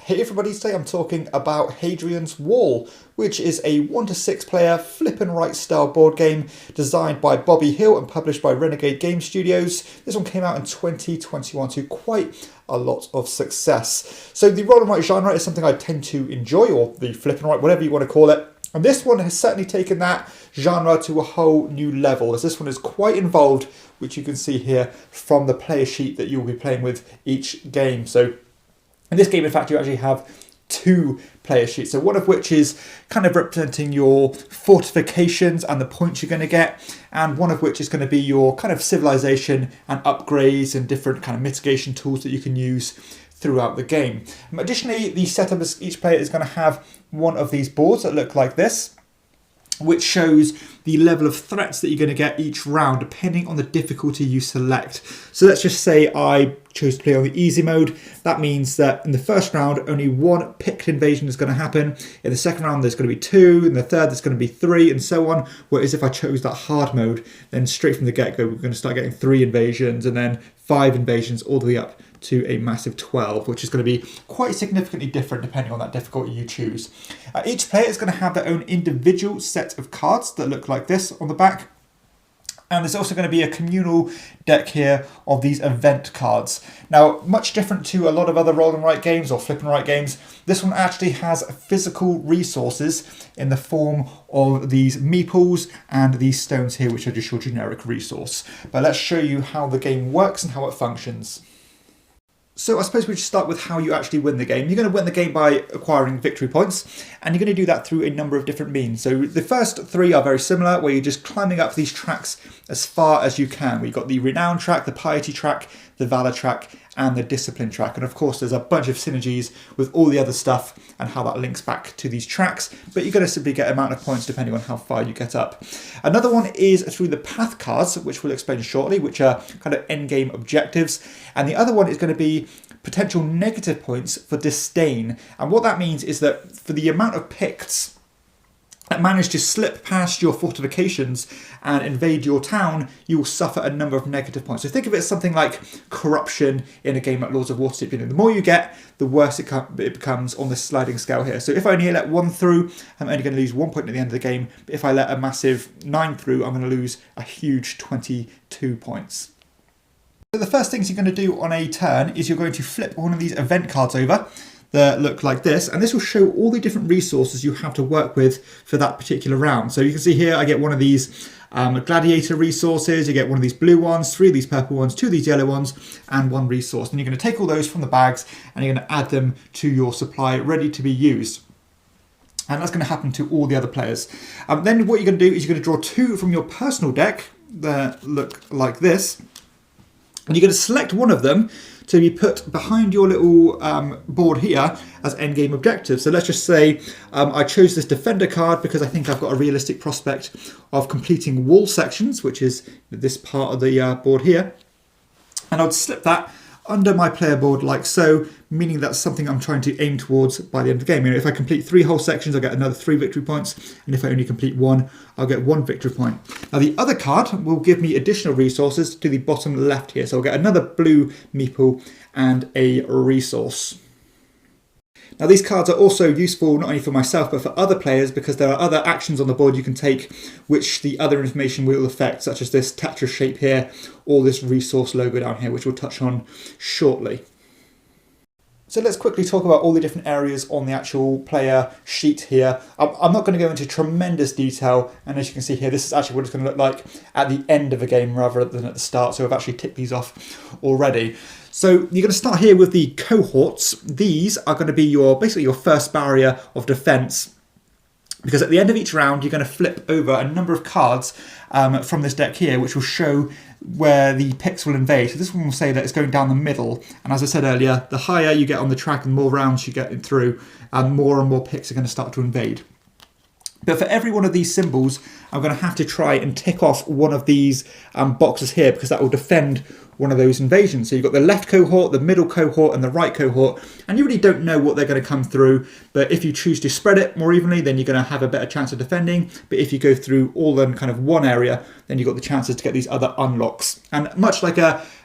Hey everybody, today I'm talking about Hadrian's Wall, which is a 1 to 6 player flip and write style board game designed by Bobby Hill and published by Renegade Games Studios. This one came out in 2021 to quite a lot of success. So the roll and write genre is something I tend to enjoy, or the flip and write, whatever you want to call it. And this one has certainly taken that genre to a whole new level, as this one is quite involved, which you can see here from the player sheet that you'll be playing with each game. So in this game, in fact, you actually have 2 player sheets. So one of which is kind of representing your fortifications and the points you're going to get, and one of which is going to be your kind of civilization and upgrades and different kind of mitigation tools that you can use throughout the game. Additionally, the setup is each player is going to have one of these boards that look like this, which shows the level of threats that you're going to get each round depending on the difficulty you select. So let's just say I chose to play on the easy mode. That means that in the first round only 1 picked invasion is going to happen. In the second round there's going to be 2, in the third there's going to be 3, and so on. Whereas if I chose that hard mode, then straight from the get-go we're going to start getting 3 invasions and then 5 invasions all the way up to a massive 12, which is going to be quite significantly different depending on that difficulty you choose. Each player is going to have their own individual set of cards that look like this on the back. And there's also going to be a communal deck here of these event cards. Now, much different to a lot of other roll and write games or flip and write games, this one actually has physical resources in the form of these meeples and these stones here, which are just your generic resource. But let's show you how the game works and how it functions. So I suppose we should start with how you actually win the game. You're going to win the game by acquiring victory points, and you're going to do that through a number of different means. So the first 3 are very similar, where you're just climbing up these tracks as far as you can. We've got the renown track, the piety track, the valor track, and the discipline track. And of course there's a bunch of synergies with all the other stuff and how that links back to these tracks, but you're going to simply get amount of points depending on how far you get up. Another one is through the path cards, which we'll explain shortly, which are kind of end game objectives. And the other one is going to be potential negative points for disdain. And what that means is that for the amount of Picts that manage to slip past your fortifications and invade your town, you will suffer a number of negative points. So think of it as something like corruption in a game like Lords of Waterdeep. You know, the more you get, the worse it becomes on this sliding scale here. So if I only let 1 through, I'm only going to lose 1 point at the end of the game. But if I let a massive 9 through, I'm going to lose a huge 22 points. So the first things you're going to do on a turn is you're going to flip one of these event cards over that look like this, and this will show all the different resources you have to work with for that particular round. So you can see here I get one of these gladiator resources, you get one of these blue ones, 3 of these purple ones, 2 of these yellow ones, and 1 resource. And you're going to take all those from the bags and you're going to add them to your supply ready to be used. And that's going to happen to all the other players. Then what you're going to do is you're going to draw 2 from your personal deck that look like this. And you're going to select one of them to be put behind your little board here as endgame objectives. So let's just say I chose this defender card because I think I've got a realistic prospect of completing wall sections, which is this part of the board here. And I would slip that under my player board like so, meaning that's something I'm trying to aim towards by the end of the game. You know, if I complete 3 whole sections, I'll get another 3 victory points, and if I only complete 1, I'll get 1 victory point. Now the other card will give me additional resources to the bottom left here, so I'll get another blue meeple and a resource. Now these cards are also useful not only for myself but for other players, because there are other actions on the board you can take which the other information will affect, such as this Tetris shape here or this resource logo down here, which we'll touch on shortly. So let's quickly talk about all the different areas on the actual player sheet here. I'm not going to go into tremendous detail, and as you can see here, this is actually what it's going to look like at the end of a game rather than at the start, so I've actually ticked these off already. So you're going to start here with the cohorts. These are going to be basically your first barrier of defense, because at the end of each round you're going to flip over a number of cards from this deck here, which will show where the Picts will invade. So this one will say that it's going down the middle, and as I said earlier, the higher you get on the track and the more rounds you get through, and more Picts are going to start to invade. But for every one of these symbols, I'm going to have to try and tick off one of these boxes here, because that will defend one of those invasions. So you've got the left cohort, the middle cohort, and the right cohort, and you really don't know what they're going to come through. But if you choose to spread it more evenly, then you're going to have a better chance of defending. But if you go through all in kind of one area, then you've got the chances to get these other unlocks. And much like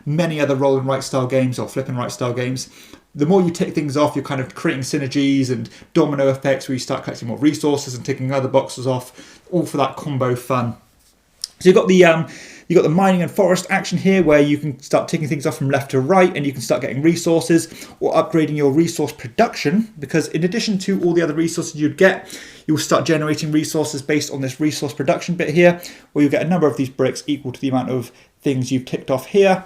many other roll and write style games or flip and write style games, the more you tick things off, you're kind of creating synergies and domino effects where you start collecting more resources and ticking other boxes off, all for that combo fun. So you've got the mining and forest action here, where you can start ticking things off from left to right, and you can start getting resources or upgrading your resource production, because in addition to all the other resources you'd get, you'll start generating resources based on this resource production bit here, where you'll get a number of these bricks equal to the amount of things you've ticked off here.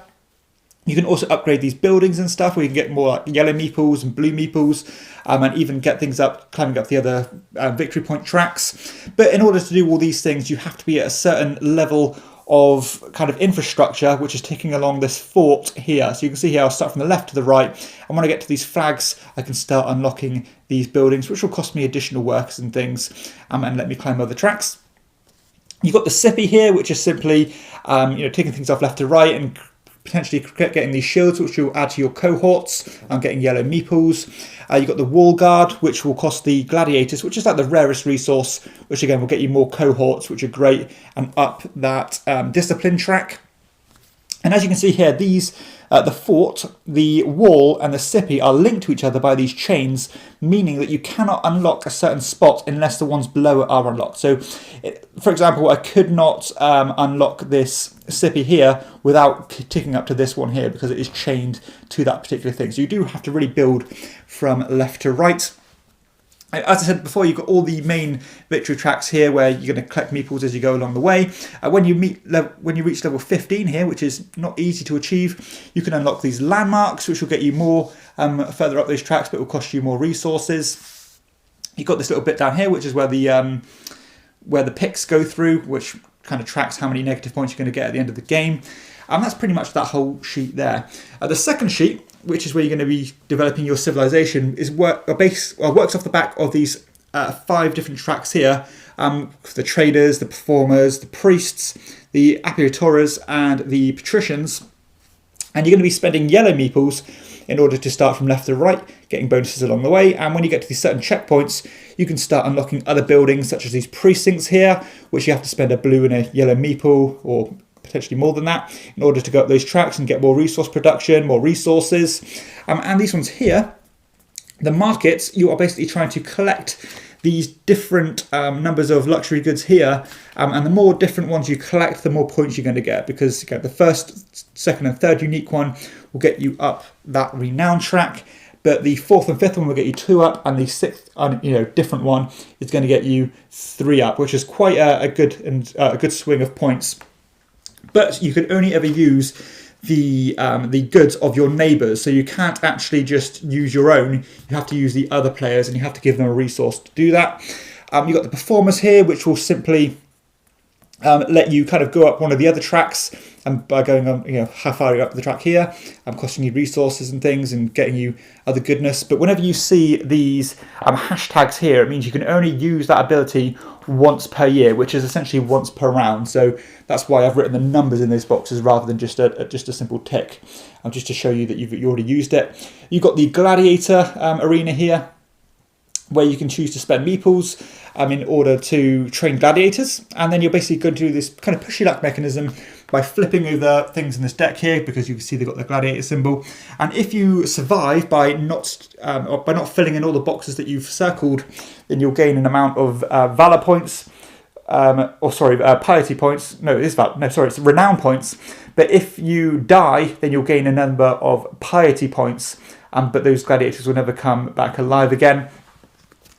You can also upgrade these buildings and stuff, where you can get more like yellow meeples and blue meeples, and even get things up, climbing up the other victory point tracks. But in order to do all these things, you have to be at a certain level of kind of infrastructure, which is ticking along this fort here. So you can see here, I'll start from the left to the right, and when I get to these flags, I can start unlocking these buildings, which will cost me additional workers and things, and let me climb other tracks. You've got the sippy here, which is simply taking things off left to right and potentially getting these shields, which you'll add to your cohorts. I'm getting yellow meeples. You've got the wall guard, which will cost the gladiators, which is like the rarest resource, which again will get you more cohorts, which are great, and up that discipline track. And as you can see here, these the fort, the wall, and the sippy are linked to each other by these chains, meaning that you cannot unlock a certain spot unless the ones below it are unlocked. So, for example, I could not unlock this sippy here without ticking up to this one here, because it is chained to that particular thing. So you do have to really build from left to right. As I said before, you've got all the main victory tracks here where you're going to collect meeples as you go along the way. When you reach level 15 here, which is not easy to achieve, you can unlock these landmarks, which will get you more further up those tracks, but will cost you more resources. You've got this little bit down here, which is where the picks go through, which kind of tracks how many negative points you're going to get at the end of the game. And that's pretty much that whole sheet there. The second sheet, which is where you're going to be developing your civilization, is works off the back of these 5 different tracks here. The traders, the performers, the priests, the appiatoras, and the patricians. And you're going to be spending yellow meeples in order to start from left to right, getting bonuses along the way. And when you get to these certain checkpoints, you can start unlocking other buildings, such as these precincts here, which you have to spend a blue and a yellow meeple, or potentially more than that, in order to go up those tracks and get more resource production, more resources. And these ones here, the markets, you are basically trying to collect these different numbers of luxury goods here, and the more different ones you collect, the more points you're going to get, because the first, second and third unique one will get you up that renown track, but the 4th and 5th one will get you 2 up, and the 6th different one is going to get you 3 up, which is quite a good swing of points. But you can only ever use the goods of your neighbours, so you can't actually just use your own. You have to use the other players, and you have to give them a resource to do that. You've got the performers here, which will simply let you kind of go up one of the other tracks, and by going on, how far you're up the track here, costing you resources and things, and getting you other goodness. But whenever you see these hashtags here, it means you can only use that ability once per year, which is essentially once per round. So that's why I've written the numbers in those boxes rather than just a simple tick, just to show you that you already used it. You've got the gladiator arena here, where you can choose to spend meeples in order to train gladiators, and then you're basically going to do this kind of pushy luck mechanism by flipping over things in this deck here, because you can see they've got the gladiator symbol. And if you survive by not filling in all the boxes that you've circled, then you'll gain an amount of valor points, piety points. It's renown points. But if you die, then you'll gain a number of piety points, but those gladiators will never come back alive again.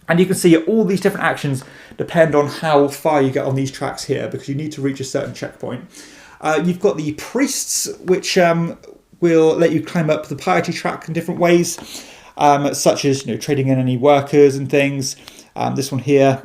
And you can see all these different actions depend on how far you get on these tracks here, because you need to reach a certain checkpoint. You've got the priests, which will let you climb up the piety track in different ways, such as trading in any workers and things. This one here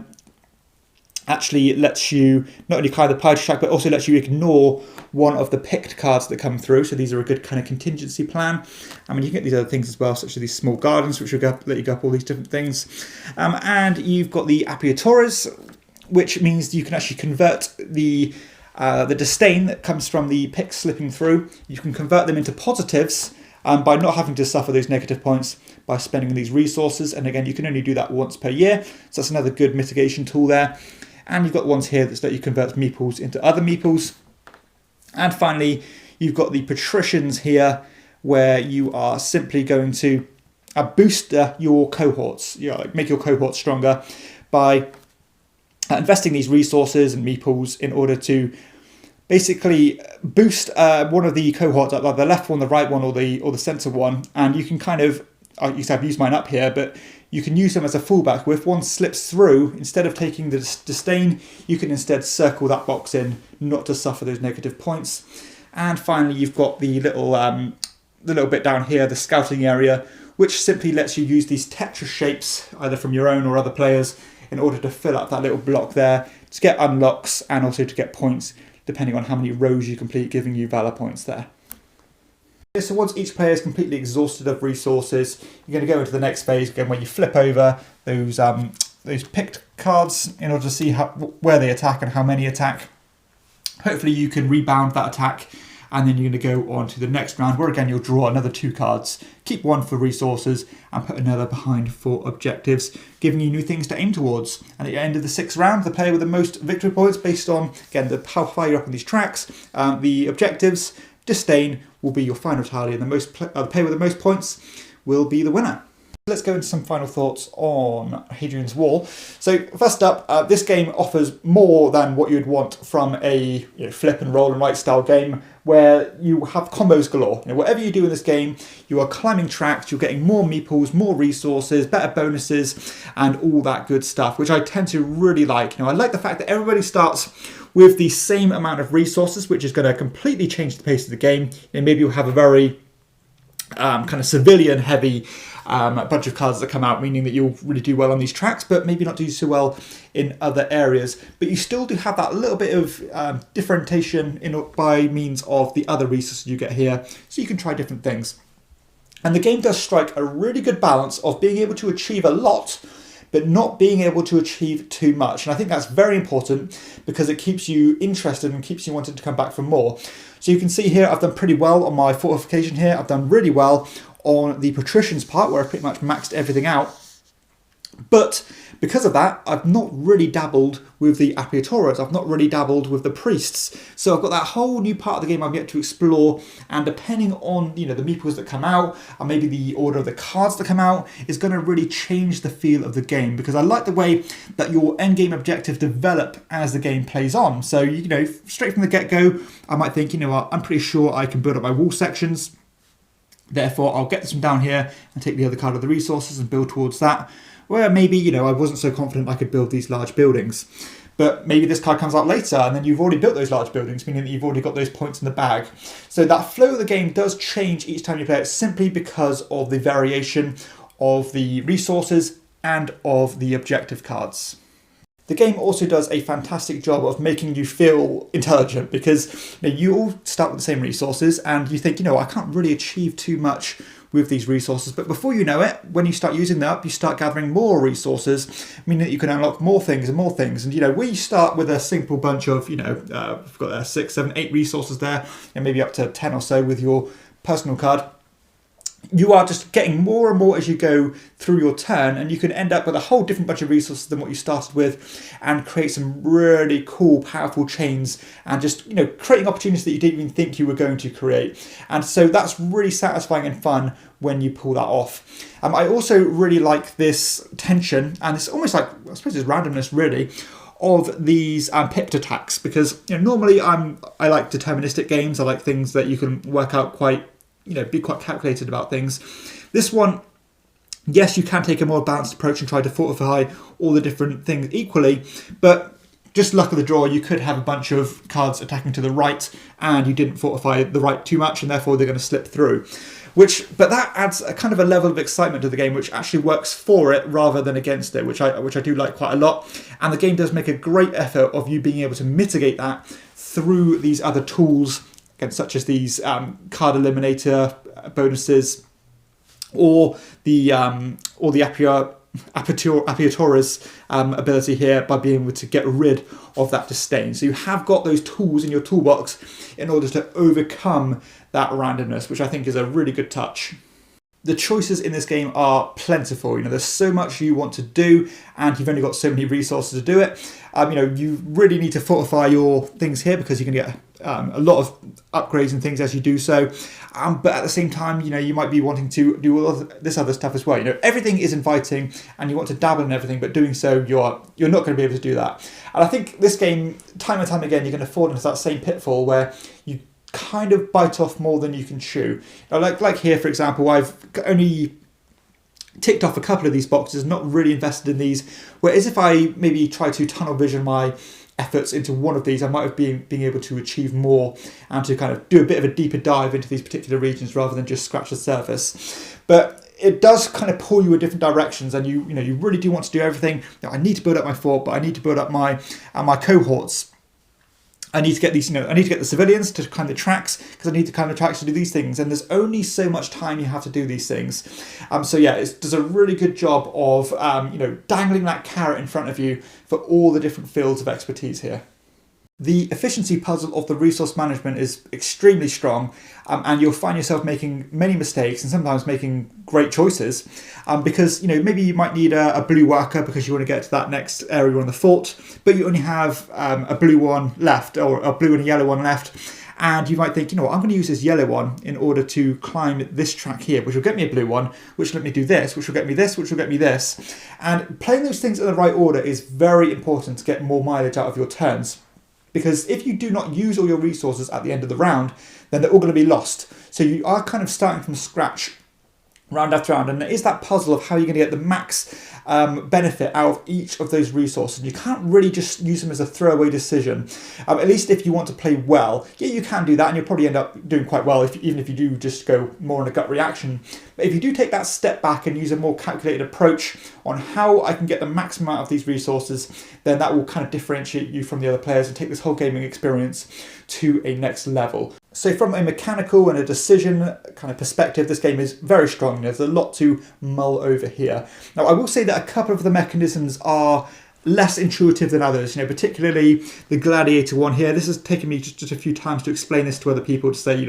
actually lets you not only climb the piety track, but also lets you ignore one of the picked cards that come through. So these are a good kind of contingency plan. You can get these other things as well, such as these small gardens, which will let you go up all these different things. And you've got the appiatoras, which means you can actually convert the disdain that comes from the picks slipping through. You can convert them into positives by not having to suffer those negative points by spending these resources. And again, you can only do that once per year. So that's another good mitigation tool there. And you've got ones here that let you convert meeples into other meeples. And finally, you've got the patricians here, where you are simply going to boost your cohorts, like make your cohorts stronger by investing these resources and meeples in order to basically boost one of the cohorts up, like the left one, the right one, or the center one, and you can kind of, I've used mine up here, but you can use them as a fallback. Where if one slips through, instead of taking the disdain, you can instead circle that box in, not to suffer those negative points. And finally, you've got the little bit down here, the scouting area, which simply lets you use these Tetris shapes, either from your own or other players, in order to fill up that little block there, to get unlocks and also to get points, depending on how many rows you complete, giving you valor points there. So once each player is completely exhausted of resources, you're going to go into the next phase again, where you flip over those picked cards in order to see where they attack and how many attack. Hopefully you can rebound that attack, and then you're going to go on to the next round, where again you'll draw another 2 cards, keep one for resources and put another behind for objectives, giving you new things to aim towards. And at the end of the 6th round, the player with the most victory points, based on, again, how far you're up on these tracks, the objectives, disdain will be your final tally, and the player with the most points will be the winner. Let's go into some final thoughts on Hadrian's Wall. So first up, this game offers more than what you'd want from a flip and roll and write style game, where you have combos galore. Whatever you do in this game, you are climbing tracks, you're getting more meeples, more resources, better bonuses, and all that good stuff, which I tend to really like. I like the fact that everybody starts with the same amount of resources, which is going to completely change the pace of the game. Maybe you'll have a very kind of civilian heavy bunch of cards that come out, meaning that you'll really do well on these tracks, but maybe not do so well in other areas. But you still do have that little bit of differentiation by means of the other resources you get here, so you can try different things. And the game does strike a really good balance of being able to achieve a lot, but not being able to achieve too much. And I think that's very important, because it keeps you interested and keeps you wanting to come back for more. So you can see here, I've done pretty well on my fortification here. I've done really well on the patricians part, where I've pretty much maxed everything out. But because of that, I've not really dabbled with the appiatoras. I've not really dabbled with the priests. So I've got that whole new part of the game I've yet to explore. And depending on the meeples that come out, and maybe the order of the cards that come out, is going to really change the feel of the game. Because I like the way that your endgame objectives develop as the game plays on. So straight from the get-go, I might think, I'm pretty sure I can build up my wall sections. Therefore, I'll get this from down here and take the other card of the resources and build towards that. Where maybe, I wasn't so confident I could build these large buildings. But maybe this card comes out later, and then you've already built those large buildings, meaning that you've already got those points in the bag. So that flow of the game does change each time you play it, simply because of the variation of the resources and of the objective cards. The game also does a fantastic job of making you feel intelligent, because you all start with the same resources and you think, I can't really achieve too much with these resources. But before you know it, when you start using them up, you start gathering more resources, meaning that you can unlock more things and more things. And, we start with a simple bunch of, we've got 6, 7, 8 resources there, and maybe up to 10 or so with your personal card. You are just getting more and more as you go through your turn, and you can end up with a whole different bunch of resources than what you started with, and create some really cool, powerful chains, and just, creating opportunities that you didn't even think you were going to create. And so that's really satisfying and fun when you pull that off. I also really like this tension, and it's almost like, I suppose it's randomness really, of these picked attacks, because normally I like deterministic games. I like things that you can work out quite, be quite calculated about things. This one, yes, you can take a more balanced approach and try to fortify all the different things equally, but just luck of the draw, you could have a bunch of cards attacking to the right and you didn't fortify the right too much, and therefore they're going to slip through. But that adds a kind of a level of excitement to the game, which actually works for it rather than against it, which I do like quite a lot. And the game does make a great effort of you being able to mitigate that through these other tools, again, such as these card eliminator bonuses, or the appiatora's ability here, by being able to get rid of that disdain. So you have got those tools in your toolbox in order to overcome that randomness, which I think is a really good touch. The choices in this game are plentiful. There's so much you want to do, and you've only got so many resources to do it. You really need to fortify your things here, because you can get a lot of upgrades and things as you do so. But at the same time, you might be wanting to do all of this other stuff as well. Everything is inviting and you want to dabble in everything, but doing so, you're not going to be able to do that. And I think this game, time and time again, you're going to fall into that same pitfall where you kind of bite off more than you can chew. Like here, for example, I've only ticked off a couple of these boxes, not really invested in these, whereas if I maybe try to tunnel vision my efforts into one of these, I might have been able to achieve more and to kind of do a bit of a deeper dive into these particular regions rather than just scratch the surface. But it does kind of pull you in different directions, and you really do want to do everything. I need to build up my fort, but I need to build up my cohorts. I need to get these, I need to get the civilians to climb the tracks because I need to climb the tracks to do these things. And there's only so much time you have to do these things. So yeah, it does a really good job of, dangling that carrot in front of you for all the different fields of expertise here. The efficiency puzzle of the resource management is extremely strong, and you'll find yourself making many mistakes and sometimes making great choices because maybe you might need a blue worker because you want to get to that next area on the fort, but you only have a blue one left, or a blue and a yellow one left. And you might think, I'm going to use this yellow one in order to climb this track here, which will get me a blue one, which will let me do this, which will get me this, which will get me this. And playing those things in the right order is very important to get more mileage out of your turns. Because if you do not use all your resources at the end of the round, then they're all going to be lost. So you are kind of starting from scratch round after round, and there is that puzzle of how you're going to get the max benefit out of each of those resources. You can't really just use them as a throwaway decision, at least if you want to play well. Yeah, you can do that, and you'll probably end up doing quite well even if you do just go more on a gut reaction. But if you do take that step back and use a more calculated approach on how I can get the maximum out of these resources, then that will kind of differentiate you from the other players and take this whole gaming experience to a next level. So from a mechanical and a decision kind of perspective, this game is very strong. There's a lot to mull over here. Now, I will say that a couple of the mechanisms are less intuitive than others, particularly the gladiator one here. This has taken me just a few times to explain this to other people, to say,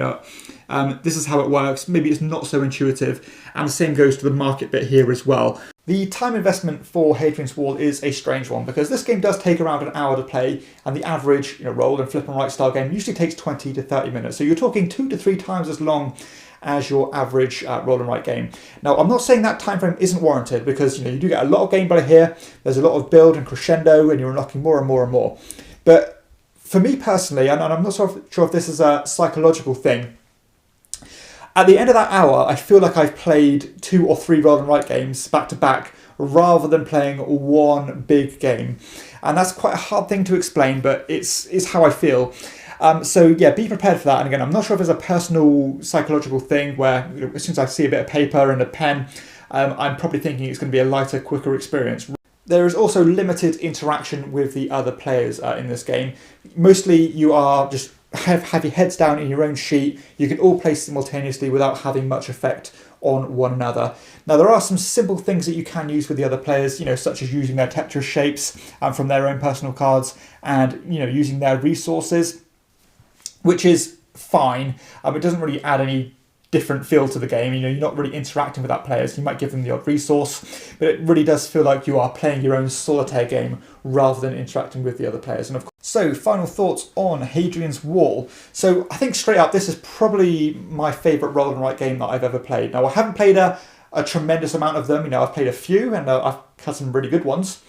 this is how it works. Maybe it's not so intuitive. And the same goes to the market bit here as well. The time investment for Hadrian's Wall is a strange one because this game does take around an hour to play, and the average roll and flip and write style game usually takes 20 to 30 minutes. So you're talking 2 to 3 times as long as your average roll and write game. Now, I'm not saying that time frame isn't warranted because you do get a lot of gameplay here. There's a lot of build and crescendo, and you're unlocking more and more and more. But for me personally, and I'm not sure if this is a psychological thing, at the end of that hour, I feel like I've played 2 or 3 roll and write games back to back rather than playing one big game. And that's quite a hard thing to explain, but it's how I feel. So yeah, be prepared for that. And again, I'm not sure if it's a personal psychological thing where as soon as I see a bit of paper and a pen, I'm probably thinking it's going to be a lighter, quicker experience. There is also limited interaction with the other players in this game. Mostly you are just have your heads down in your own sheet. You can all play simultaneously without having much effect on one another. Now, there are some simple things that you can use with the other players, such as using their Tetris shapes from their own personal cards and, using their resources, which is fine. It doesn't really add any different feel to the game. You're not really interacting with that players. You might give them the odd resource, but it really does feel like you are playing your own solitaire game rather than interacting with the other players. And of course, so final thoughts on Hadrian's Wall. So I think straight up, this is probably my favourite roll and write game that I've ever played. Now, I haven't played a tremendous amount of them. I've played a few and I've had some really good ones.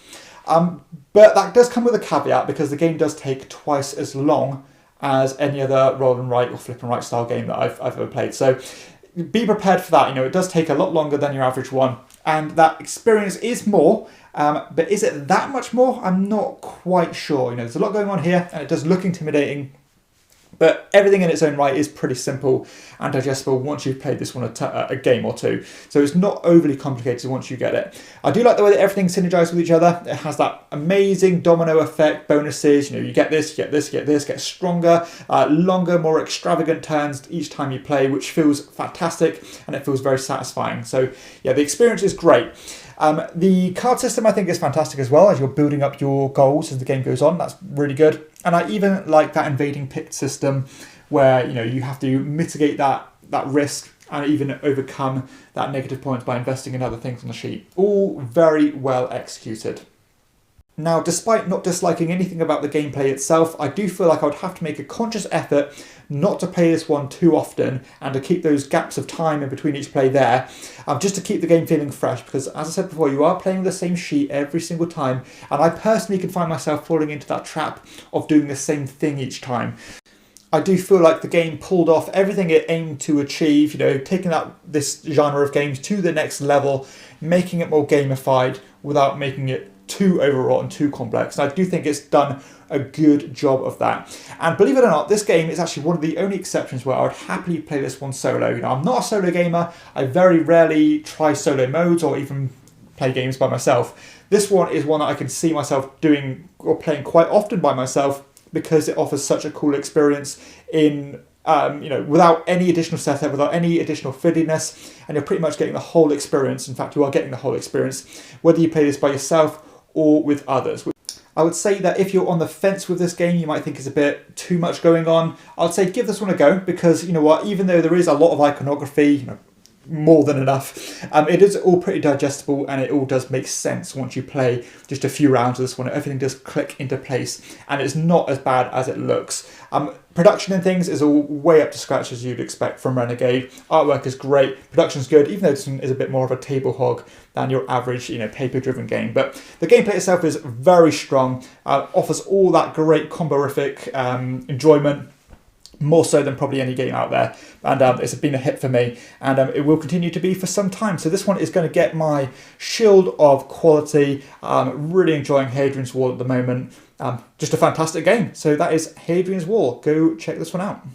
But that does come with a caveat because the game does take twice as long as any other roll and write or flip and write style game that I've ever played. So be prepared for that. It does take a lot longer than your average one, and that experience is more, but is it that much more? I'm not quite sure. There's a lot going on here, and it does look intimidating, but everything in its own right is pretty simple and digestible once you've played this one a game or two. So it's not overly complicated once you get it. I do like the way that everything's synergized with each other. It has that amazing domino effect, bonuses. You get this, you get this, you get this, get stronger, longer, more extravagant turns each time you play, which feels fantastic and it feels very satisfying. So yeah, the experience is great. The card system I think is fantastic as well as you're building up your goals as the game goes on. That's really good. And I even like that invading picked system where you have to mitigate that risk and even overcome that negative point by investing in other things on the sheet. All very well executed. Now, despite not disliking anything about the gameplay itself, I do feel like I would have to make a conscious effort not to play this one too often and to keep those gaps of time in between each play there, just to keep the game feeling fresh, because as I said before, you are playing the same sheet every single time, and I personally can find myself falling into that trap of doing the same thing each time. I do feel like the game pulled off everything it aimed to achieve, taking this genre of games to the next level, making it more gamified without making it too overwrought and too complex. And I do think it's done a good job of that. And believe it or not, this game is actually one of the only exceptions where I would happily play this one solo. I'm not a solo gamer. I very rarely try solo modes or even play games by myself. This one is one that I can see myself doing or playing quite often by myself, because it offers such a cool experience in without any additional setup, without any additional fiddliness, and you're pretty much getting the whole experience. In fact, you are getting the whole experience, whether you play this by yourself or with others. I would say that if you're on the fence with this game, you might think it's a bit too much going on. I would say give this one a go, because you know what, even though there is a lot of iconography, more than enough, it is all pretty digestible, and it all does make sense once you play just a few rounds of this one. Everything does click into place, and it's not as bad as it looks. Production and things is all way up to scratch, as you'd expect from Renegade. Artwork is great, production's good, even though this one is a bit more of a table hog than your average, paper-driven game. But the gameplay itself is very strong, offers all that great comborific enjoyment, more so than probably any game out there, and it's been a hit for me, and it will continue to be for some time. So this one is going to get my shield of quality. Really enjoying Hadrian's Wall at the moment. Just a fantastic game. So that is Hadrian's Wall. Go check this one out.